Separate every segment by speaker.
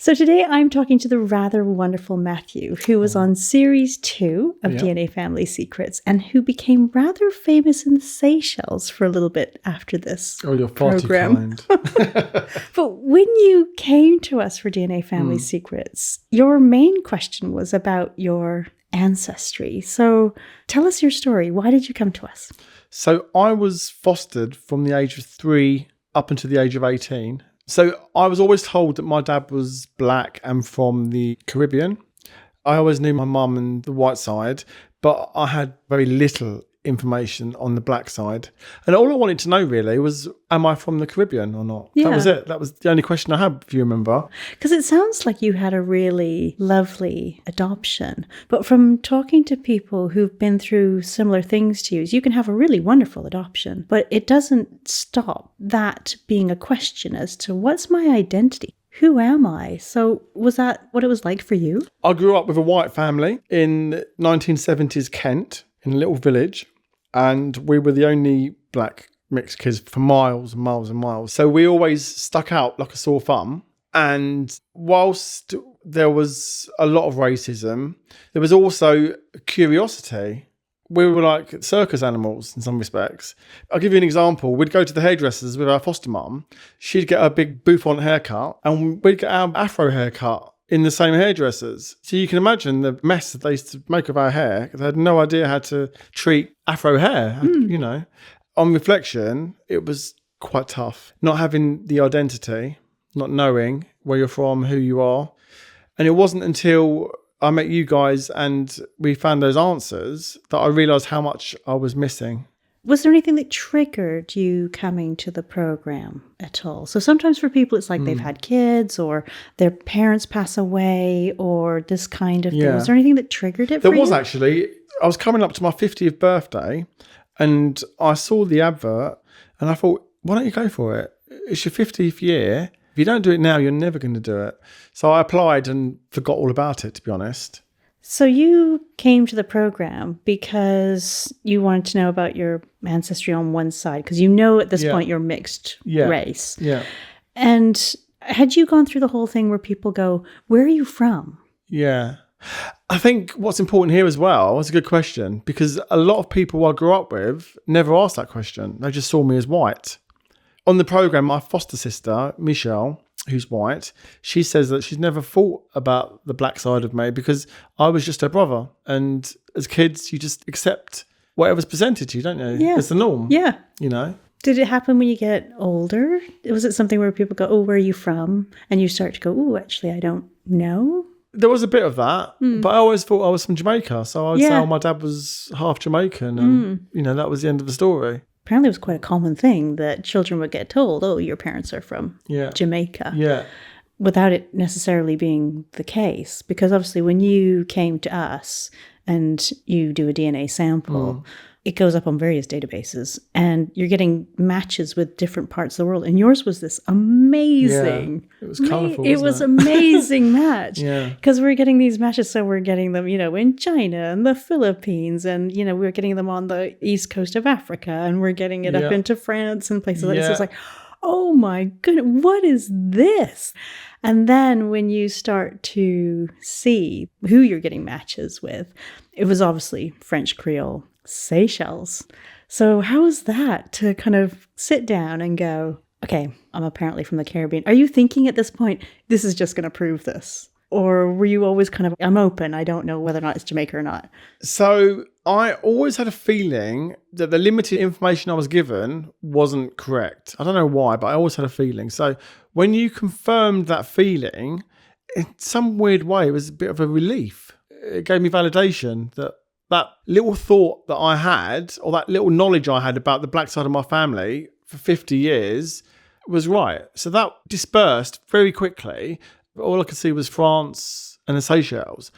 Speaker 1: So today I'm talking to the rather wonderful Matthew, who was on Series 2 of DNA Family Secrets and who became rather famous in the Seychelles for a little bit after this
Speaker 2: you're far
Speaker 1: program.
Speaker 2: too kind.
Speaker 1: But when you came to us for DNA Family Secrets, your main question was about your ancestry. So tell us your story. Why did you come to us?
Speaker 2: So I was fostered from the age of 3 up until the age of 18. So I was always told that my dad was black and from the Caribbean. I always knew my mum and the white side, but I had very little information on the black side. And all I wanted to know really was, am I from the Caribbean or not?
Speaker 1: Yeah.
Speaker 2: That was it. That was the only question I had, if you remember.
Speaker 1: Because it sounds like you had a really lovely adoption. But from talking to people who've been through similar things to you can have a really wonderful adoption. But it doesn't stop that being a question as to what's my identity? Who am I? So was that what it was like for you?
Speaker 2: I grew up with a white family in 1970s Kent, in a little village. And we were the only black mixed kids for miles and miles and miles. So we always stuck out like a sore thumb. And whilst there was a lot of racism, there was also curiosity. We were like circus animals in some respects. I'll give you an example. We'd go to the hairdressers with our foster mum. She'd get a big bouffant haircut and we'd get our afro haircut in the same hairdressers. So you can imagine the mess that they used to make of our hair. They had no idea how to treat afro hair, you know. On reflection, it was quite tough. Not having the identity, not knowing where you're from, who you are. And it wasn't until I met you guys and we found those answers that I realised how much I was missing.
Speaker 1: Was there anything that triggered you coming to the program at all? So sometimes for people, it's like they've had kids or their parents pass away or this kind of thing. Was there anything that triggered it for you?
Speaker 2: There was actually. I was coming up to my 50th birthday and I saw the advert and I thought, why don't you go for it? It's your 50th year. If you don't do it now, you're never going to do it. So I applied and forgot all about it, to be honest.
Speaker 1: So you came to the program because you wanted to know about your ancestry on one side, because you know at this point you're mixed race.
Speaker 2: Yeah.
Speaker 1: And had you gone through the whole thing where people go, where are you from?
Speaker 2: Yeah. I think what's important here as well is a good question, because a lot of people I grew up with never asked that question. They just saw me as white. On the program, my foster sister, Michelle, who's white, she says that she's never thought about the black side of me because I was just her brother. And as kids, you just accept whatever's presented to you, don't you?
Speaker 1: Yeah.
Speaker 2: It's the norm.
Speaker 1: Yeah.
Speaker 2: You know?
Speaker 1: Did it happen when you get older? Was it something where people go, oh, where are you from? And you start to go, oh, actually, I don't know.
Speaker 2: There was a bit of that, but I always thought I was from Jamaica. So I would say, oh, my dad was half Jamaican. And, you know, that was the end of the story.
Speaker 1: Apparently it was quite a common thing that children would get told, oh, your parents are from Jamaica.
Speaker 2: Yeah.
Speaker 1: Without it necessarily being the case. Because obviously when you came to us and you do a DNA sample, it goes up on various databases and you're getting matches with different parts of the world. And yours was this amazing.
Speaker 2: Yeah, it was colourful.
Speaker 1: It was amazing match.
Speaker 2: Yeah.
Speaker 1: Because we're getting these matches. So we're getting them, you know, in China and the Philippines. And, you know, we're getting them on the east coast of Africa. And we're getting it up into France and places like this. It's like, oh my goodness, what is this? And then when you start to see who you're getting matches with, it was obviously French Creole, Seychelles. So how was that to kind of sit down and go, okay, I'm apparently from the Caribbean. Are you thinking at this point, this is just going to prove this? Or were you always kind of, I'm open, I don't know whether or not it's Jamaica or not?
Speaker 2: So I always had a feeling that the limited information I was given wasn't correct. I don't know why, but I always had a feeling. So when you confirmed that feeling, in some weird way, it was a bit of a relief. It gave me validation that that little thought that I had, or that little knowledge I had about the black side of my family for 50 years was right. So that dispersed very quickly. All I could see was France and the Seychelles.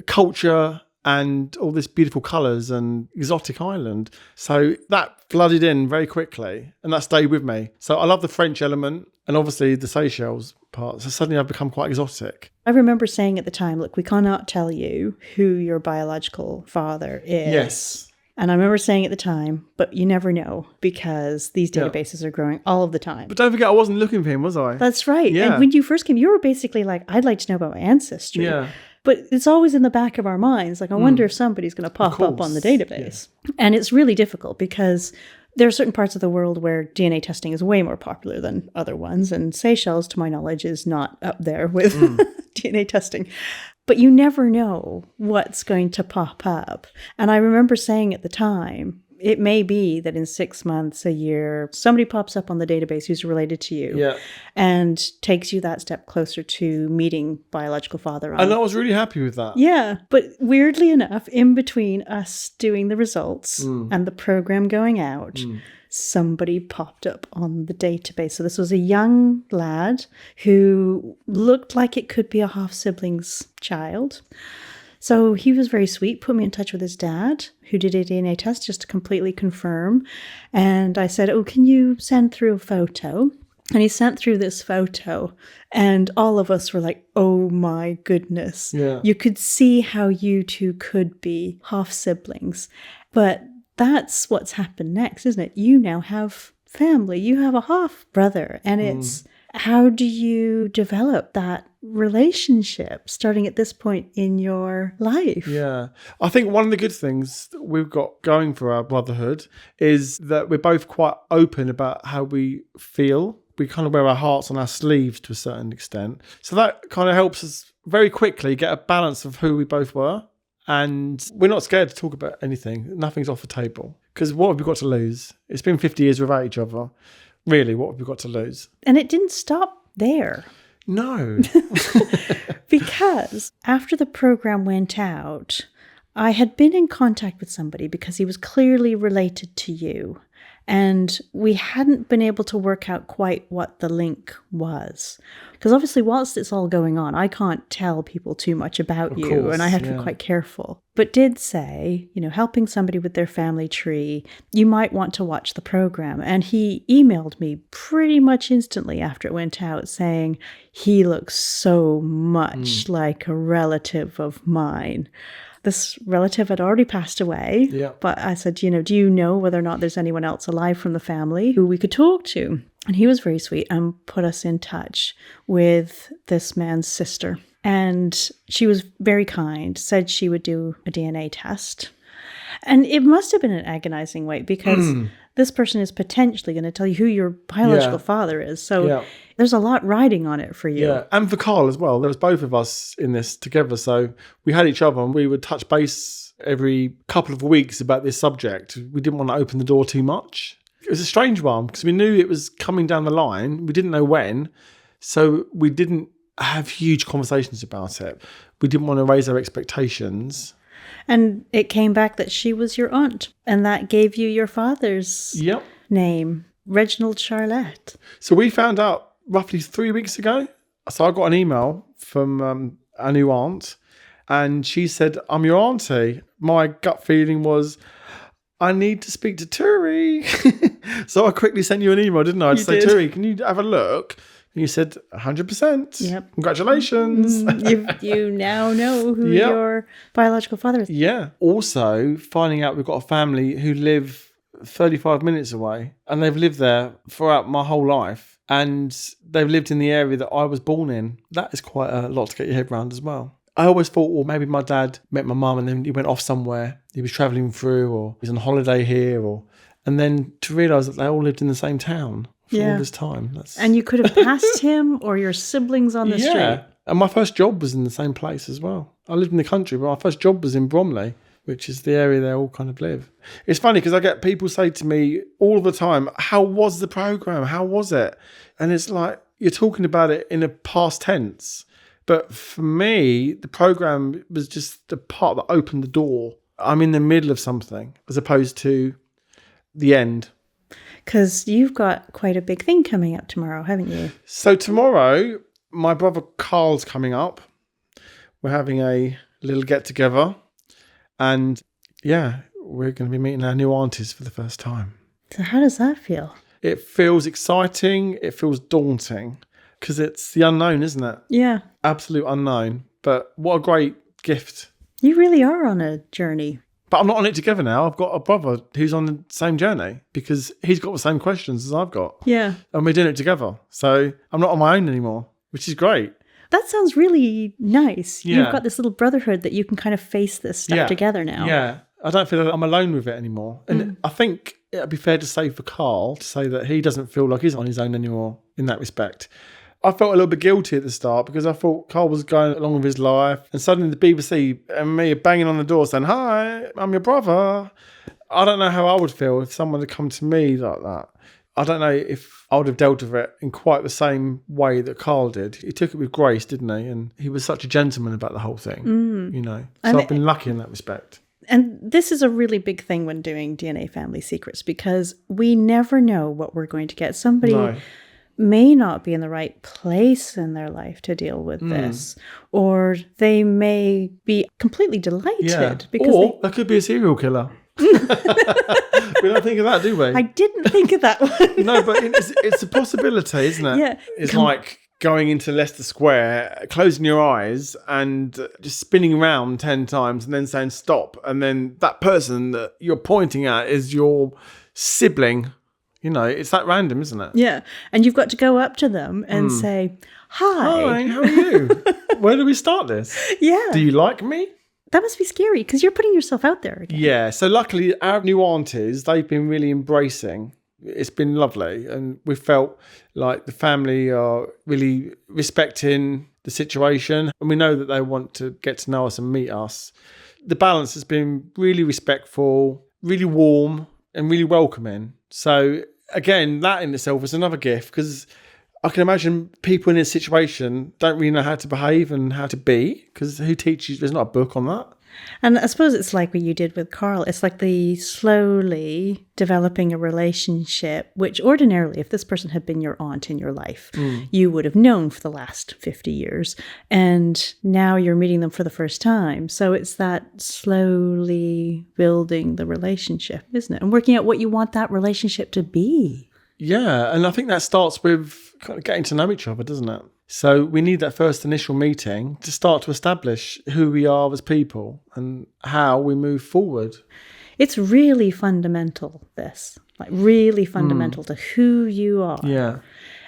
Speaker 2: Culture and all this beautiful colours and exotic island. So that flooded in very quickly and that stayed with me. So I love the French element and obviously the Seychelles part. So suddenly I've become quite exotic.
Speaker 1: I remember saying at the time, look, we cannot tell you who your biological father is.
Speaker 2: Yes.
Speaker 1: And I remember saying at the time, but you never know because these databases are growing all of the time.
Speaker 2: But don't forget, I wasn't looking for him, was I?
Speaker 1: That's right.
Speaker 2: Yeah.
Speaker 1: And when you first came, you were basically like, I'd like to know about my ancestry.
Speaker 2: Yeah.
Speaker 1: But it's always in the back of our minds. Like, I wonder if somebody's going to pop up on the database. Yeah. And it's really difficult because there are certain parts of the world where DNA testing is way more popular than other ones. And Seychelles, to my knowledge, is not up there with DNA testing. But you never know what's going to pop up. And I remember saying at the time, it may be that in 6 months, a year, somebody pops up on the database who's related to you and takes you that step closer to meeting biological father.
Speaker 2: And I was really happy with that.
Speaker 1: Yeah. But weirdly enough, in between us doing the results and the program going out, somebody popped up on the database. So this was a young lad who looked like it could be a half-sibling's child. So he was very sweet, put me in touch with his dad, who did a DNA test just to completely confirm. And I said, oh, can you send through a photo? And he sent through this photo. And all of us were like, oh my goodness.
Speaker 2: Yeah.
Speaker 1: You could see how you two could be half-siblings. But that's what's happened next, isn't it? You now have family. You have a half-brother. And it's how do you develop that relationship starting at this point in your life?
Speaker 2: Yeah. I think one of the good things that we've got going for our brotherhood is that we're both quite open about how we feel. We kind of wear our hearts on our sleeves to a certain extent. So that kind of helps us very quickly get a balance of who we both were. And we're not scared to talk about anything. Nothing's off the table. Because what have we got to lose? It's been 50 years without each other. Really, what have we got to lose?
Speaker 1: And it didn't stop there.
Speaker 2: No.
Speaker 1: Because after the program went out, I had been in contact with somebody because he was clearly related to you. And we hadn't been able to work out quite what the link was. Because obviously, whilst it's all going on, I can't tell people too much about you. Course, and I have to be quite careful. But did say, helping somebody with their family tree, you might want to watch the program. And he emailed me pretty much instantly after it went out saying, he looks so much like a relative of mine. This relative had already passed away, but I said, do you know whether or not there's anyone else alive from the family who we could talk to? And he was very sweet and put us in touch with this man's sister. And she was very kind, said she would do a DNA test. And it must have been an agonizing wait because this person is potentially going to tell you who your biological father is. So there's a lot riding on it for you.
Speaker 2: Yeah, and for Carl as well. There was both of us in this together. So we had each other and we would touch base every couple of weeks about this subject. We didn't want to open the door too much. It was a strange one because we knew it was coming down the line. We didn't know when. So we didn't have huge conversations about it. We didn't want to raise our expectations.
Speaker 1: And it came back that she was your aunt, and that gave you your father's name, Reginald Charlotte.
Speaker 2: So we found out roughly 3 weeks ago. So I got an email from our new aunt, and she said, I'm your auntie. My gut feeling was, I need to speak to Turi. So I quickly sent you an email, didn't I? To say, Turi, can you have a look? And you said 100%.
Speaker 1: Yep.
Speaker 2: Congratulations.
Speaker 1: You now know who your biological father is.
Speaker 2: Yeah. Also, finding out we've got a family who live 35 minutes away, and they've lived there throughout my whole life, and they've lived in the area that I was born in. That is quite a lot to get your head around as well. I always thought, well, maybe my dad met my mum and then he went off somewhere. He was travelling through, or he was on holiday here, and then to realise that they all lived in the same town for all this time.
Speaker 1: And you could have passed him or your siblings on the street.
Speaker 2: And my first job was in the same place as well. I lived in the country, but my first job was in Bromley, which is the area they all kind of live. It's funny because I get people say to me all the time, how was the programme? How was it? And it's like, you're talking about it in a past tense. But for me, the programme was just the part that opened the door. I'm in the middle of something as opposed to the end.
Speaker 1: Because you've got quite a big thing coming up tomorrow, haven't you?
Speaker 2: So tomorrow, my brother Carl's coming up. We're having a little get-together. And yeah, we're going to be meeting our new aunties for the first time.
Speaker 1: So how does that feel?
Speaker 2: It feels exciting. It feels daunting. Because it's the unknown, isn't it?
Speaker 1: Yeah.
Speaker 2: Absolute unknown. But what a great gift.
Speaker 1: You really are on a journey.
Speaker 2: But I'm not on it together now. I've got a brother who's on the same journey because he's got the same questions as I've got.
Speaker 1: Yeah.
Speaker 2: And we're doing it together. So I'm not on my own anymore, which is great.
Speaker 1: That sounds really nice.
Speaker 2: Yeah.
Speaker 1: You've got this little brotherhood that you can kind of face this stuff together now.
Speaker 2: Yeah. I don't feel that I'm alone with it anymore. And I think it'd be fair to say for Carl to say that he doesn't feel like he's on his own anymore in that respect. I felt a little bit guilty at the start because I thought Carl was going along with his life and suddenly the BBC and me are banging on the door saying, "Hi, I'm your brother." I don't know how I would feel if someone had come to me like that. I don't know if I would have dealt with it in quite the same way that Carl did. He took it with grace, didn't he? And he was such a gentleman about the whole thing, you know. So I've been lucky in that respect.
Speaker 1: And this is a really big thing when doing DNA Family Secrets because we never know what we're going to get. Somebody may not be in the right place in their life to deal with this, or they may be completely delighted
Speaker 2: because there could be a serial killer. We don't think of that, do we?
Speaker 1: I didn't think of that one.
Speaker 2: No, but it's a possibility, isn't it?
Speaker 1: Yeah.
Speaker 2: It's like going into Leicester Square, closing your eyes and just spinning around 10 times and then saying stop. And then that person that you're pointing at is your sibling. You know, it's that random, isn't it?
Speaker 1: Yeah. And you've got to go up to them and say, "Hi,
Speaker 2: how are you? Where do we start this?
Speaker 1: Yeah.
Speaker 2: Do you like me?"
Speaker 1: That must be scary because you're putting yourself out there again.
Speaker 2: Yeah. So luckily, our new aunties, they've been really embracing. It's been lovely. And we felt like the family are really respecting the situation. And we know that they want to get to know us and meet us. The balance has been really respectful, really warm and really welcoming. So again, that in itself is another gift because I can imagine people in this situation don't really know how to behave and how to be because who teaches you? There's not a book on that.
Speaker 1: And I suppose it's like what you did with Carl. It's like the slowly developing a relationship, which ordinarily, if this person had been your aunt in your life, you would have known for the last 50 years. And now you're meeting them for the first time. So it's that slowly building the relationship, isn't it? And working out what you want that relationship to be.
Speaker 2: Yeah. And I think that starts with kind of getting to know each other, doesn't it? So we need that first initial meeting to start to establish who we are as people and how we move forward.
Speaker 1: It's really fundamental, this. Like really fundamental to who you are.
Speaker 2: Yeah.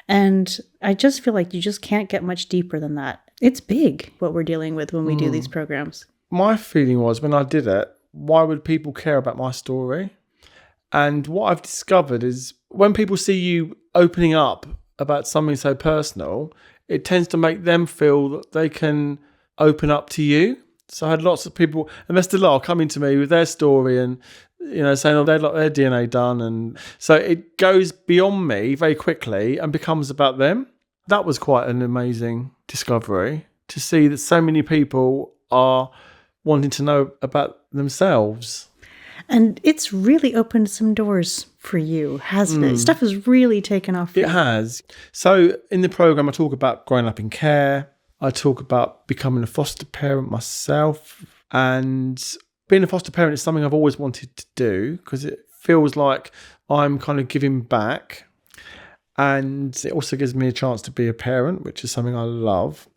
Speaker 1: And I just feel like you just can't get much deeper than that. It's big what we're dealing with when we do these programs.
Speaker 2: My feeling was when I did it, why would people care about my story? And what I've discovered is when people see you opening up about something so personal, it tends to make them feel that they can open up to you. So I had lots of people, and they still are, coming to me with their story and, you know, saying, they'd like their DNA done. And so it goes beyond me very quickly and becomes about them. That was quite an amazing discovery to see that so many people are wanting to know about themselves.
Speaker 1: And it's really opened some doors for you, hasn't it? Stuff has really taken off for you.
Speaker 2: It has. So in the programme, I talk about growing up in care. I talk about becoming a foster parent myself. And being a foster parent is something I've always wanted to do because it feels like I'm kind of giving back. And it also gives me a chance to be a parent, which is something I love.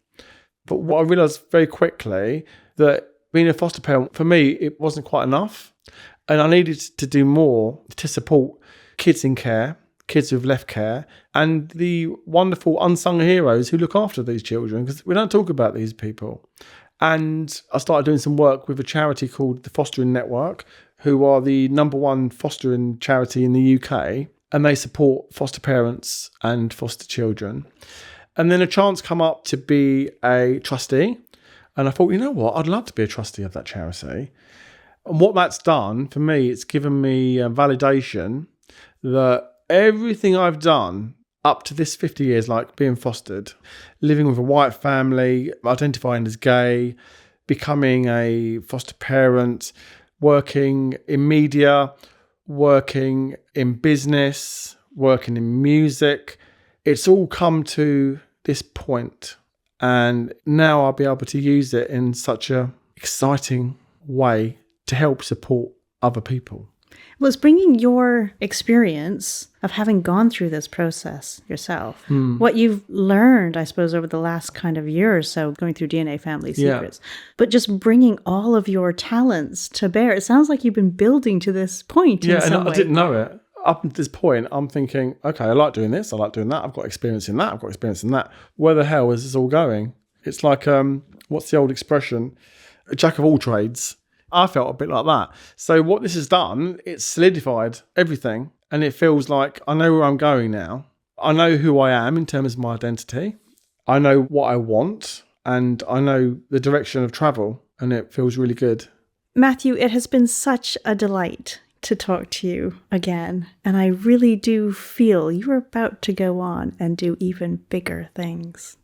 Speaker 2: But what I realised very quickly that being a foster parent, for me, it wasn't quite enough. And I needed to do more to support kids in care, kids who've left care, and the wonderful unsung heroes who look after these children, because we don't talk about these people. And I started doing some work with a charity called the Fostering Network, who are the #1 fostering charity in the UK, and they support foster parents and foster children. And then a chance come up to be a trustee. And I thought, you know what, I'd love to be a trustee of that charity. And what that's done for me, it's given me a validation that everything I've done up to this 50 years, like being fostered, living with a white family, identifying as gay, becoming a foster parent, working in media, working in business, working in music, it's all come to this point. And now I'll be able to use it in such a exciting way to help support other people.
Speaker 1: Well, it's bringing your experience of having gone through this process yourself, what you've learned, I suppose, over the last kind of year or so, going through DNA Family Secrets, but just bringing all of your talents to bear. It sounds like you've been building to this point in some way.
Speaker 2: I didn't know it. Up until this point, I'm thinking, okay, I like doing this, I like doing that, I've got experience in that, I've got experience in that. Where the hell is this all going? It's like, what's the old expression? A jack of all trades. I felt a bit like that. So what this has done, it's solidified everything. And it feels like I know where I'm going now. I know who I am in terms of my identity. I know what I want. And I know the direction of travel. And it feels really good.
Speaker 1: Matthew, it has been such a delight to talk to you again. And I really do feel you're about to go on and do even bigger things.